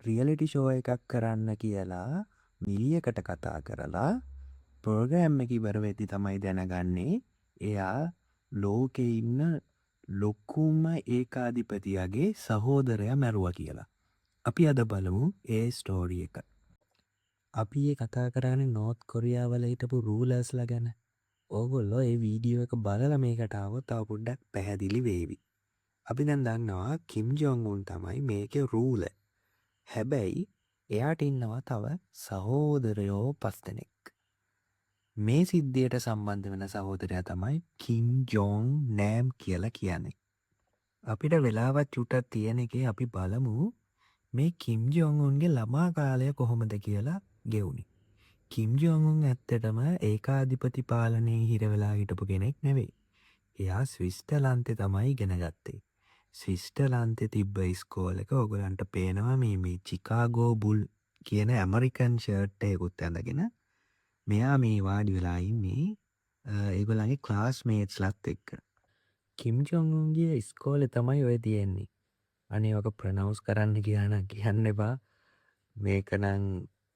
Reality show එකක් කරන්න කියලා මිලියකට කතා කරලා ප්‍රෝග්‍රෑම් එක ඉවර වෙද්දි තමයි දැනගන්නේ එයා ලෝකේ ඉන්න ලොකුම ඒකාධිපතියගේ සහෝදරයා මැරුවා කියලා. අපි අද බලමු ඒ ස්ටෝරි එක. අපි ඒ කතා කරන්නේ නෝර්ත් කොරියාවල හිටපු රූලර්ස්ලා ගැන. ඕගොල්ලෝ ඒ වීඩියෝ එක බලලා මේකට ආවොත් තව පොඩ්ඩක් පැහැදිලි වේවි. අපි දැන් දන්නවා කිම් ජොන් උන් තමයි මේකේ රූලර්. හැබැයි එයාට ඉන්නවා තව සහෝදරයෝ 5 දෙනෙක්. මේ සිද්ධියට සම්බන්ධ වෙන සහෝදරයා තමයි කිම් ජොන් නෑම් කියලා කියන්නේ. අපිට වෙලාවත් චුට්ටක් තියෙන එකේ අපි බලමු මේ කිම් ජොන් උන්ගේ ළමා කාලය කොහොමද කියලා ගෙවුනි. කිම් ජොන් උන් ඇත්තටම ඒකාධිපති පාලනයේ හිර වෙලා හිටපු කෙනෙක් නෙවෙයි. එයා ස්විස්ටර්ලන්තේ තමයි ඉගෙන ගත්තේ. ස්විස්ටර්ලන්තේ තිබ්බ ඉස්කෝලේක ඔයගලන්ට පේනවා මේ චිකාගෝ බුල් කියන ඇමරිකන් ෂර්ට් එකකුත් ඇඳගෙන මෙයා මේ වාඩි වෙලා ඉන්නේ ඒගොල්ලන්ගේ ක්ලාස්මේට්ස්ලත් එක්ක. කිම් ජොන් උන්ගේ ඉස්කෝලේ තමයි ඔය තියෙන්නේ. අනේ ඔක ප්‍රනවුන්ස් කරන්න කියන්න එපා. මේක නම්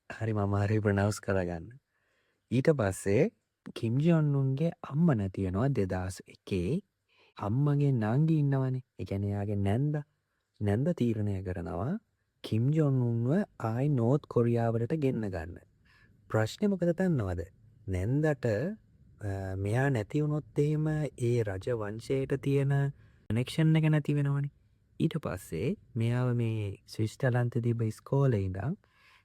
හරි මම හරි ප්‍රනවුන්ස් කරගන්න. ඊට පස්සේ කිම් ජොන් උන්ගේ අම්මා නැතිවෙනවා 2001. අම්මගේ නංගි ඉන්නවනේ. ඒ කියන්නේ එයාගේ නැන්ද තීරණය කරනවා කිම් ජොන් උන්ව ආයි නෝර්ත් කොරියාවලට ගෙන්න ගන්න. ප්‍රශ්නේ මොකද දන්නවද? නැන්දට මෙයා නැති වුණොත් එහෙම ඒ රජ වංශයට තියෙන කනෙක්ෂන් එක නැති වෙනවනේ. ඊට පස්සේ මෙයාව මේ ස්විස්ටර්ලන්තේ තිබ්බ ඉස්කෝලේ ඉඳන්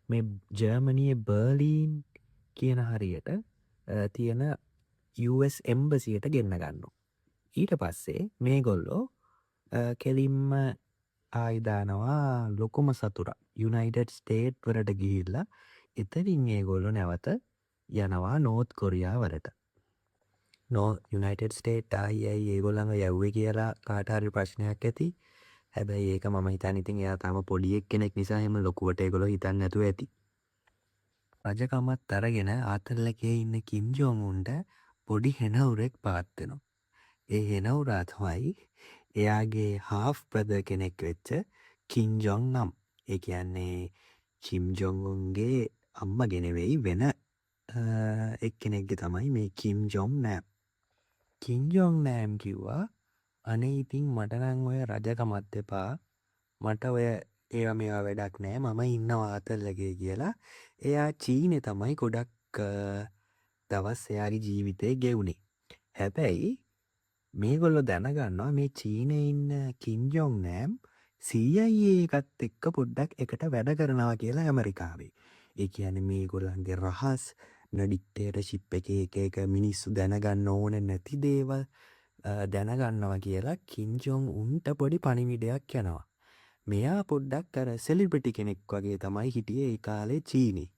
මේ ජර්මනියේ බර්ලින් කියන හරියට තියෙන US එම්බසියට ගෙන්න ගන්නවා. ඊට පස්සේ මේගොල්ලෝ කෙලින්ම ආයිදානවා ලොකුම සතුරා යුනයිටඩ් ස්ටේට් වලට ගිහිල්ලා එතනින් ඒගොල්ලෝ නැවත යනවා නෝර්ත් කොරියාවලට. යුනයිටඩ් ස්ටේට් ආයි ඒගොල්ලන්ව යව්වේ කියලා කාට හරි ප්‍රශ්නයක් ඇති. හැබැයි ඒක මම හිතන්නේ ඉතින් එයා තාම පොඩි එක්කෙනෙක් නිසා එහෙම ලොකුවට ඒගොල්ලෝ හිතන්නේ නැතුව ඇති. රජකමත් අරගෙන ආතල්ලකේ ඉන්න කිම් ජොන් උන්ට පොඩි හෙනවුරෙක් පාත් වෙනවා. ඒ හෙනවුරා තමයි එයාගේ හාෆ් බ්‍රදර් කෙනෙක් වෙච්ච කිම් ජොන් නම්. ඒ කියන්නේ කිම් ජොන් උන්ගේ අම්මගේ නෙවෙයි වෙන එක්කෙනෙක්ගේ තමයි මේ කිම් ජොන් නෑම්. කිම් ජොන් නෑම් කිව්වා අනේ ඉතින් මට නම් ඔය රජකමත් එපා. මට ඔය ඒවා මේවා වැඩක් නෑ. මම ඉන්නවා අතල්ලගේ කියලා. එයා චීනේ තමයි ගොඩක් දවස් එයාගේ ජීවිතේ ගෙවුනේ. හැබැයි මේගොල්ලෝ දැනගන්නවා මේ චීනේ ඉන්න කිම් ජොන් නෑම් CIA එකත් එක්ක පොඩ්ඩක් එකට වැඩ කරනවා කියලා ඇමරිකාවේ. ඒ කියන්නේ මේගොල්ලන්ගේ රහස් ඩික්ටේටර්ෂිප් එකේ එක මිනිස්සු දැනගන්න ඕනේ නැති දේවල් දැනගන්නවා කියලා කිම් ජොන් උන්ට පොඩි පණිවිඩයක් යනවා. මෙයා පොඩ්ඩක් අර සෙලිබ්‍රිටි කෙනෙක් වගේ තමයි හිටියේ ඒ කාලේ චීනේ.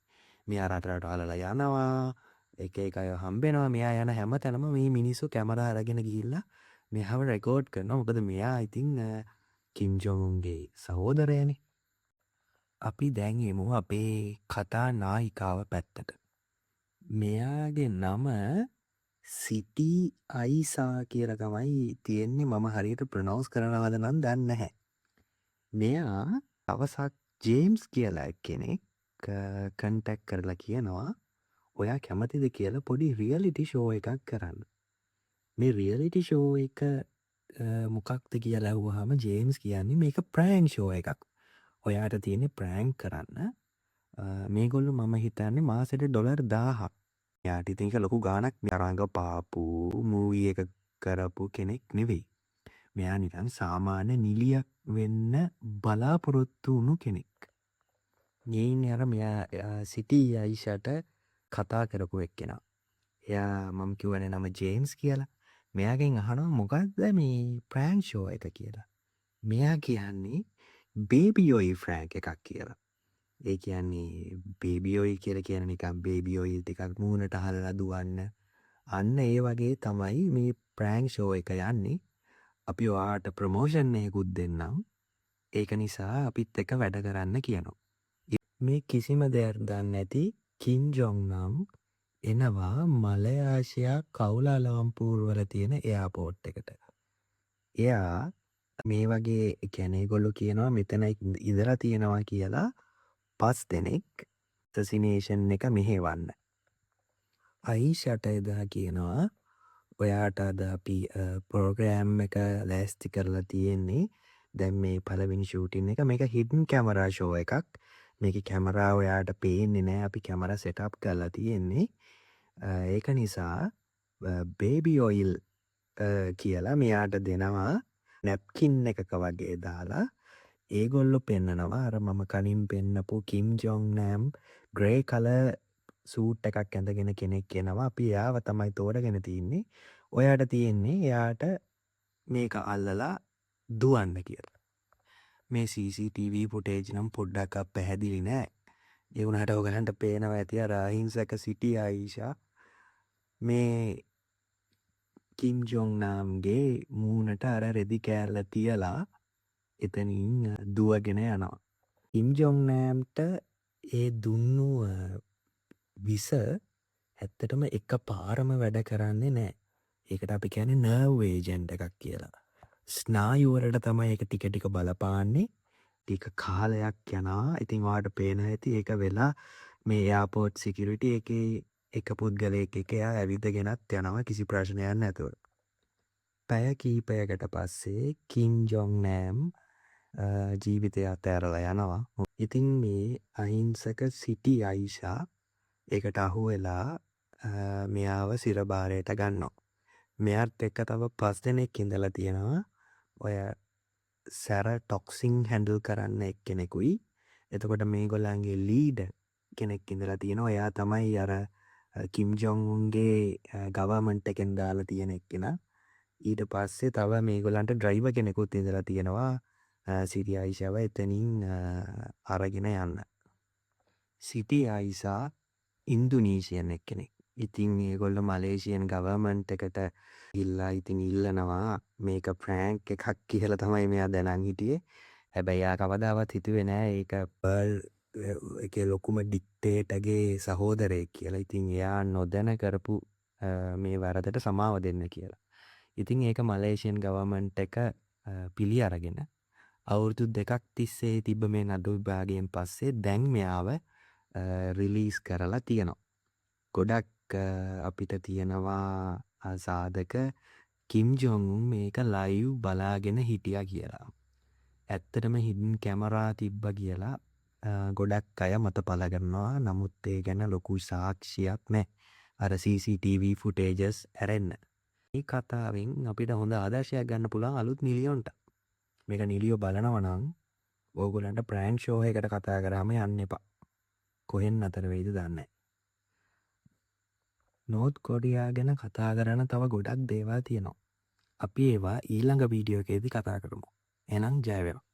මෙයා රටරට අලලා යනවා එක එක අය හම්බෙනවා. මෙයා යන හැම තැනම මේ මිනිස්සු කැමරා අරගෙන ගිහිල්ලා මෙයාව රෙකෝඩ් කරනවා. මොකද මෙයා ඉතින් කිම් ජොන් උන්ගේ සහෝදරයනේ. අපි දැන් එමු අපේ කතා නායිකාව පැත්තට. මෙයාගේ නම සිටි අයිසා කියලා තමයි තියෙන්නේ. මම හරියට ප්‍රොනවුන්ස් කරනවද නම් දන්නේ නැහැ. මෙයා දවසක් ජේම්ස් කියලා කෙනෙක් කන්ටැක්ට් කරලා කියනවා ඔයා කැමතිද කියලා පොඩි රියලිටි ෂෝ එකක් කරන්න. මේ රියලිටි ෂෝ එක මොකක්ද කියලා ඇහුවාම ජේම්ස් කියන්නේ මේක ප්‍රෑන්ක් ෂෝ එකක්. ඔයාට තියෙන්නේ ප්‍රෑන්ක් කරන්න. මේගොල්ලෝ මම හිතන්නේ මාසෙට ඩොලර් 1000ක්. එයාට ඉතින් ඒක ලොකු ගාණක් තරංග පාපු මූවී එක කරපු කෙනෙක් නෙවෙයි. මෙයා නිකන් සාමාන්‍ය නිලියක් වෙන්න බලාපොරොත්තු වුණු කෙනෙක්. ගෙයින් අර මෙයා සිටි අයිෂාට කතා කරපු එක්කෙනා. එයා මම කිව්වනේ නම ජේම්ස් කියලා. මෙයාගෙන් අහනවා මොකක්ද මේ ප්‍රෑන්ක් ෂෝ එක කියලා. මෙයා කියන්නේ බේබි ඔයි ෆ්‍රෑන්ක් එකක් කියලා. ඒ කියන්නේ බේබි ඔයි කියලා කියන නිකන් බේබි ඔයි ටිකක් මූණට අහලා දුවන්න. අන්න ඒ වගේ තමයි මේ ප්‍රෑන්ක් ෂෝ එක යන්නේ. අපි ඔයාට ප්‍රමෝෂන් එකකුත් දෙන්නම්. ඒක නිසා අපිත් එක්ක වැඩ කරන්න කියනවා. මේ කිසිම දෙයක් දන්නේ නැති කිම් ජොන් නම් එනවා මලයාසියා කවුලාලම්පූර් වල තියෙන එයාපෝට් එකට. එයා මේ වගේ කියන්නේ ඒගොල්ලෝ කියනවා මෙතන ඉඳලා තියෙනවා කියලා 5 දෙනෙක් සසිනේෂන් එක මෙහෙවන්න. අයිෂට එදා කියනවා ඔයාට අද අපි ප්‍රෝග්‍රෑම් එක ලෑස්ති කරලා තියෙන්නේ දැන් මේ පළවෙනි ෂූටින් එක මේක හිඩන් කැමරා ෂෝ එකක්. මේක කැමරා ඔයාට පේන්නේ නෑ අපි කැමරා සෙටප් කරලා තියෙන්නේ. ඒක නිසා බේබි ඔයිල් කියලා මෙයාට දෙනවා නැප්කින් එකක වගේ දාලා ඒගොල්ලො පෙන්නනවා අර මම කලින් පෙන්නපු කිම් ජොන් නෑම් ග්‍රේ කල සූට් එකක් ඇඳගෙන කෙනෙක් කෙනවා අපි එයාව තමයි තෝරගෙන තියන්නේ. ඔයාට තියෙන්නේ එයාට මේක අල්ලලා දුවන්න කියලා. මේ CCTV ෆුටේජ් නම් පොඩ්ඩක් පැහැදිලි නෑ. ඒ වුණාට ඔයගලන්ට පේනවා ඇති අර අහිංසක සිටි ආයිෂා මේ කිම් ජොන් නාම්ගේ මූණට අර රෙදි කෑල්ල තියලා එතනින් දුවගෙන යනවා. කිම් ජොන් නෑම්ට ඒ දුන්නු විස ඇත්තටම එක පාරම වැඩ කරන්නේ නෑ. ඒකට අපි කියන්නේ නර්ව් ඒජන්ට් එකක් කියලා. ස්නායුවලට තමයි ඒක ටික ටික බලපාන්නේ. ටික කාලයක් යනවා. ඉතින් ඔයාට පේන ඇති ඒක වෙලා මේ එයාපෝට් සිකියුරිටි එකේ එක පුද්ගලයෙක් එක එයා ඇවිදගෙනත් යනවා කිසි ප්‍රශ්නයක් නැතුව. පැය කීපයකට පස්සේ කිම් ජොන් නෑම් ජීවිතය අතෑරලා යනවා. ඉතින් මේ අහිංසක සිටි අයිෂා ඒකට අහු වෙලා මෙයාව සිරබාරයට ගන්නවා. මෙයාත් එක්ක තව 5 දෙනෙක් ඉඳලා තියෙනවා. ඔය සැර ටොක්සින් හැන්ඩල් කරන්න එක්කෙනෙකුයි. එතකොට මේගොල්ලන්ගේ ලීඩර් කෙනෙක් ඉඳලා තියෙනවා. එයා තමයි අර කිම් ජොන් උන්ගේ ගවර්න්මන්ට් එකෙන් දාලා තියෙන එක්කෙනා. ඊට පස්සේ තව මේගොල්ලන්ට ඩ්‍රයිවර් කෙනෙකුත් ඉඳලා තියෙනවා. සිටි ආයිෂාව එතනින් අරගෙන යන්න. සිටි ආයිෂා ඉන්දුනීසියන් එක්කෙනෙක්. ඉතින් ඒගොල්ලෝ මලේසියන් ගවර්න්මන්ට් එකට ගිහිල්ලා ඉතින් ඉල්ලනවා මේක ප්‍රෑන්ක් එකක් කියලා තමයි මෙයා දැනන් හිටියේ. හැබැයි එයා කවදාවත් හිතුවේ නෑ ඒක පර්ල් එකේ ලොකුම ඩික්ටේටර්ගේ සහෝදරයෙක් කියලා. ඉතින් එයා නොදැන කරපු මේ වරදට සමාව දෙන්න කියලා. ඉතින් ඒක මලේසියන් ගවර්න්මන්ට් එක පිළි අරගෙන අවුරුදු 2ක් තිස්සේ තිබ්බ මේ නඩු විභාගයෙන් පස්සේ දැන් මෙයාව රිලීස් කරලා තියෙනවා. ගොඩක් අපිට තියෙනවා සාධක කිම් ජොන් උන් මේක ලයිව් බලාගෙන හිටියා කියලා. ඇත්තටම හිඩන් කැමරා තිබ්බ කියලා ගොඩක් අය මත පල කරනවා. නමුත් ඒ ගැන ලොකු සාක්ෂියක් නෑ. අර CCTV ෆුටේජස් ඇරෙන්න. මේ කතාවෙන් අපිට හොඳ ආදර්ශයක් ගන්න පුළුවන් අලුත් නිලියොන්ට. මේක නිලියෝ බලනවා නම් ඕගොල්ලන්ට ප්‍රෑන්ක් ෂෝ එකකට කතා කරාම යන්න එපා. කොහෙන් අතර වෙයිද දන්නේ නැහැ. නෝර්ත් කොරියා ගැන කතා කරන තව ගොඩක් දේවල් තියෙනවා. අපි ඒවා ඊළඟ වීඩියෝ එකේදී කතා කරමු. එහෙනම් ජය වේවා.